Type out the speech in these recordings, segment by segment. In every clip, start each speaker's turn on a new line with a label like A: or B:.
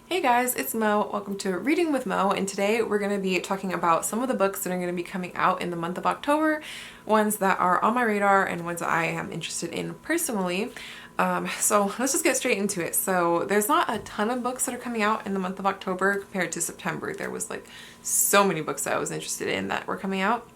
A: Hey guys, it's Mo. Welcome to Reading with Mo, and today we're going to be talking about some of the books that are going to be coming out in the month of October, ones that are on my radar and ones that I am interested in personally. So let's just get straight into it. So there's not a ton of books that are coming out in the month of October compared to September. There was like so many books that I was interested in that were coming out.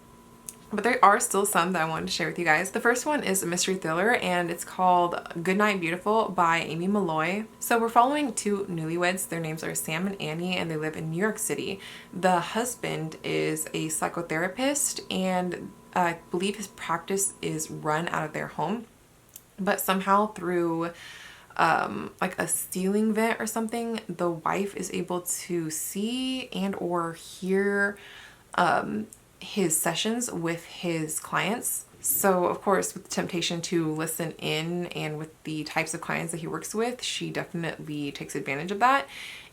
A: But there are still some that I wanted to share with you guys. The first one is a mystery thriller and it's called Goodnight Beautiful by Amy Malloy. So we're following two newlyweds. Their names are Sam and Annie and they live in New York City. The husband is a psychotherapist and I believe his practice is run out of their home. But somehow through like a ceiling vent or something, the wife is able to see and or hear his sessions with his clients. So of course, with the temptation to listen in and with the types of clients that he works with, she definitely takes advantage of that.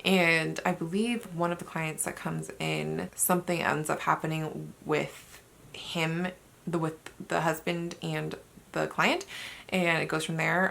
A: And I believe one of the clients that comes in, something ends up happening with him, with the husband and the client, and it goes from there.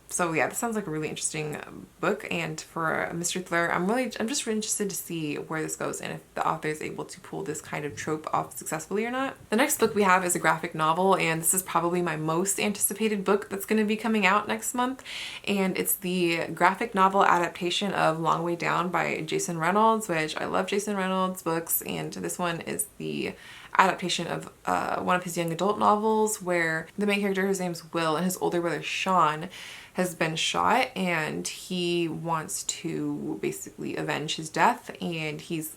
A: So yeah, this sounds like a really interesting book, and for a mystery thriller, I'm just really interested to see where this goes and if the author is able to pull this kind of trope off successfully or not. The next book we have is a graphic novel, and this is probably my most anticipated book that's going to be coming out next month, and it's the graphic novel adaptation of Long Way Down by Jason Reynolds, which I love Jason Reynolds books, and this one is the adaptation of one of his young adult novels where the main character, whose name's Will, and his older brother Sean has been shot and he wants to basically avenge his death, and he's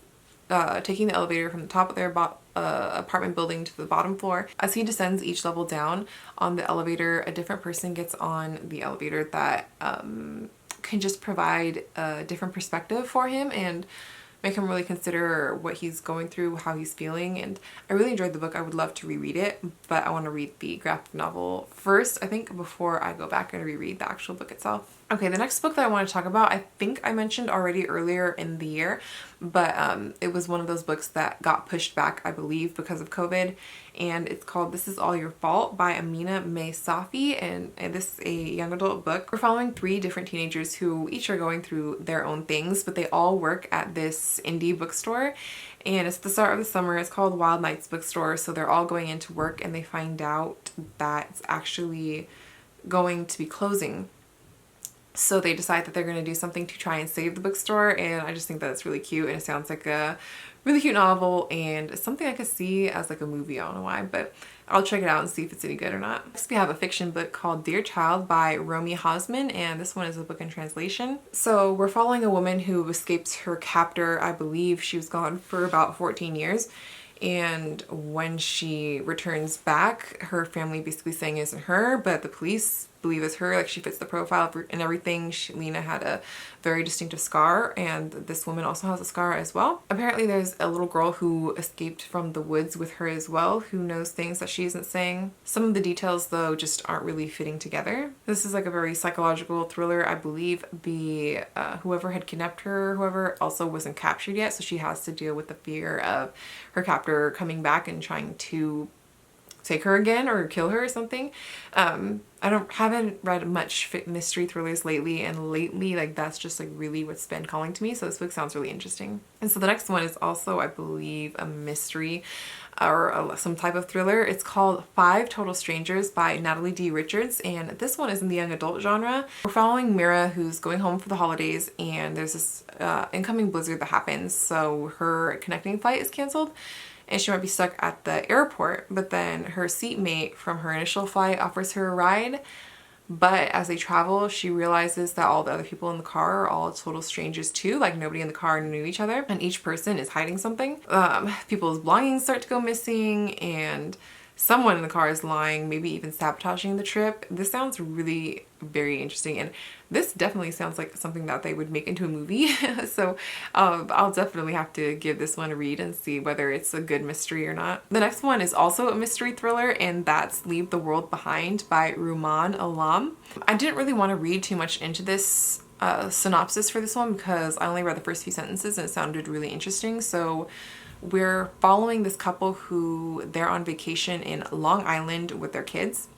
A: taking the elevator from the top of their apartment building to the bottom floor. As he descends each level down on the elevator, a different person gets on the elevator that can just provide a different perspective for him and make him really consider what he's going through, how he's feeling. And I really enjoyed the book. I would love to reread it, but I want to read the graphic novel first, I think, before I go back and reread the actual book itself. Okay, the next book that I want to talk about, I think I mentioned already earlier in the year, but it was one of those books that got pushed back, I believe, because of COVID, and it's called This Is All Your Fault by Amina May Safi, and this is a young adult book. We're following three different teenagers who each are going through their own things, but they all work at this indie bookstore, and it's the start of the summer. It's called Wild Nights Bookstore, so they're all going into work and they find out that it's actually going to be closing. So they decide that they're going to do something to try and save the bookstore, and I just think that it's really cute and it sounds like a really cute novel and something I could see as like a movie. I don't know why, but I'll check it out and see if it's any good or not. Next we have a fiction book called Dear Child by Romy Hosman, and this one is a book in translation. So we're following a woman who escapes her captor. I believe she was gone for about 14 years. And when she returns back, her family basically saying it isn't her, but the police believe it's her. Like, she fits the profile and everything. Lena had a very distinctive scar, and this woman also has a scar as well. Apparently there's a little girl who escaped from the woods with her as well, who knows things that she isn't saying. Some of the details though just aren't really fitting together. This is like a very psychological thriller. I believe whoever had kidnapped her, whoever, also wasn't captured yet, so she has to deal with the fear of her captor coming back and trying to take her again or kill her or something. I haven't read much mystery thrillers lately, and lately like that's just like really what's been calling to me, so this book sounds really interesting. And so the next one is also, I believe, a mystery or some type of thriller. It's called Five Total Strangers by Natalie D. Richards, and this one is in the young adult genre. We're following Mira, who's going home for the holidays, and there's this incoming blizzard that happens, so her connecting flight is canceled and she might be stuck at the airport, but then her seatmate from her initial flight offers her a ride. But as they travel, she realizes that all the other people in the car are all total strangers too. Like, nobody in the car knew each other, and each person is hiding something. People's belongings start to go missing, and someone in the car is lying, maybe even sabotaging the trip. This sounds really very interesting, and this definitely sounds like something that they would make into a movie. So I'll definitely have to give this one a read and see whether it's a good mystery or not. The next one is also a mystery thriller, and that's Leave the World Behind by Rumaan Alam. I didn't really want to read too much into this synopsis for this one because I only read the first few sentences and it sounded really interesting. So we're following this couple who they're on vacation in Long Island with their kids,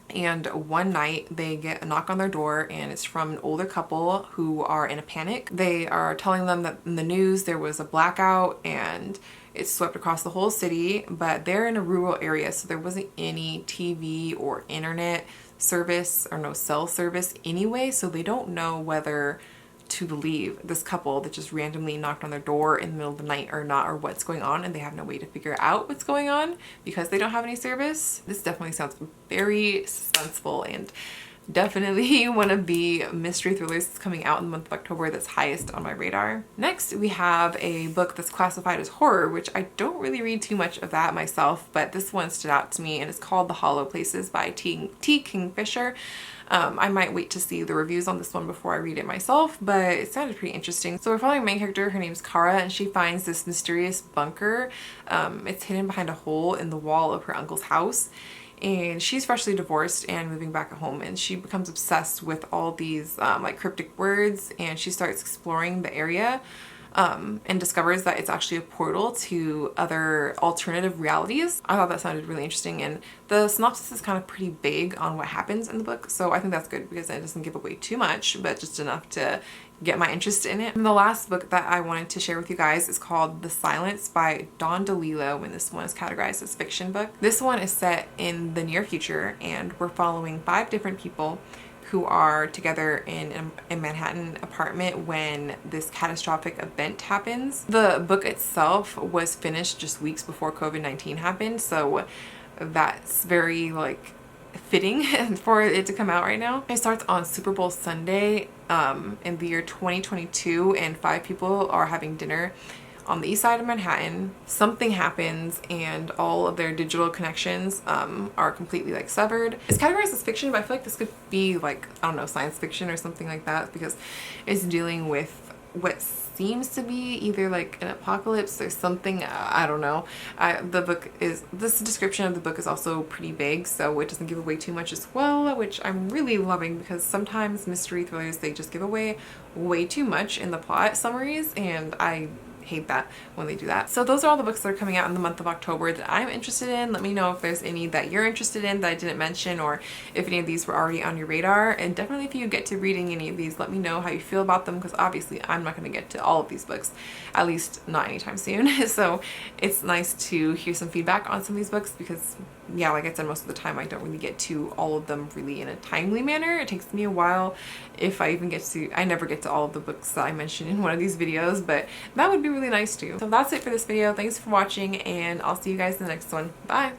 A: And one night they get a knock on their door, and it's from an older couple who are in a panic. They are telling them that in the news there was a blackout and it swept across the whole city, but they're in a rural area, so there wasn't any TV or internet service or no cell service anyway, so they don't know whether to believe this couple that just randomly knocked on their door in the middle of the night or not, or what's going on, and they have no way to figure out what's going on because they don't have any service. This definitely sounds very suspenseful and definitely one of the mystery thrillers that's coming out in the month of October that's highest on my radar. Next, we have a book that's classified as horror, which I don't really read too much of that myself, but this one stood out to me, and it's called The Hollow Places by T. Kingfisher. I might wait to see the reviews on this one before I read it myself, but it sounded pretty interesting. So we're following a main character, her name's Kara, and she finds this mysterious bunker. It's hidden behind a hole in the wall of her uncle's house. And she's freshly divorced and moving back at home, and she becomes obsessed with all these like cryptic words, and she starts exploring the area and discovers that it's actually a portal to other alternative realities. I thought that sounded really interesting, and the synopsis is kind of pretty vague on what happens in the book, so I think that's good because it doesn't give away too much, but just enough to get my interest in it. And the last book that I wanted to share with you guys is called The Silence by Don DeLillo, and this one is categorized as fiction book. This one is set in the near future, and we're following 5 different people who are together in a Manhattan apartment when this catastrophic event happens. The book itself was finished just weeks before COVID-19 happened, so that's very like fitting for it to come out right now. It starts on Super Bowl Sunday in the year 2022, and 5 people are having dinner on the east side of Manhattan. Something happens and all of their digital connections are completely like severed. It's categorized as fiction, but I feel like this could be like, I don't know, science fiction or something like that, because it's dealing with what seems to be either like an apocalypse or something. I don't know. This description of the book is also pretty vague, so it doesn't give away too much as well, which I'm really loving, because sometimes mystery thrillers, they just give away way too much in the plot summaries, and I hate that when they do that. So those are all the books that are coming out in the month of October that I'm interested in. Let me know if there's any that you're interested in that I didn't mention, or if any of these were already on your radar. And definitely if you get to reading any of these, let me know how you feel about them, because obviously I'm not going to get to all of these books, at least not anytime soon. So it's nice to hear some feedback on some of these books, because yeah, like I said, most of the time I don't really get to all of them really in a timely manner. It takes me a while if I even get to, I never get to all of the books that I mentioned in one of these videos, but that would be really nice too. So that's it for this video. Thanks for watching, and I'll see you guys in the next one. Bye!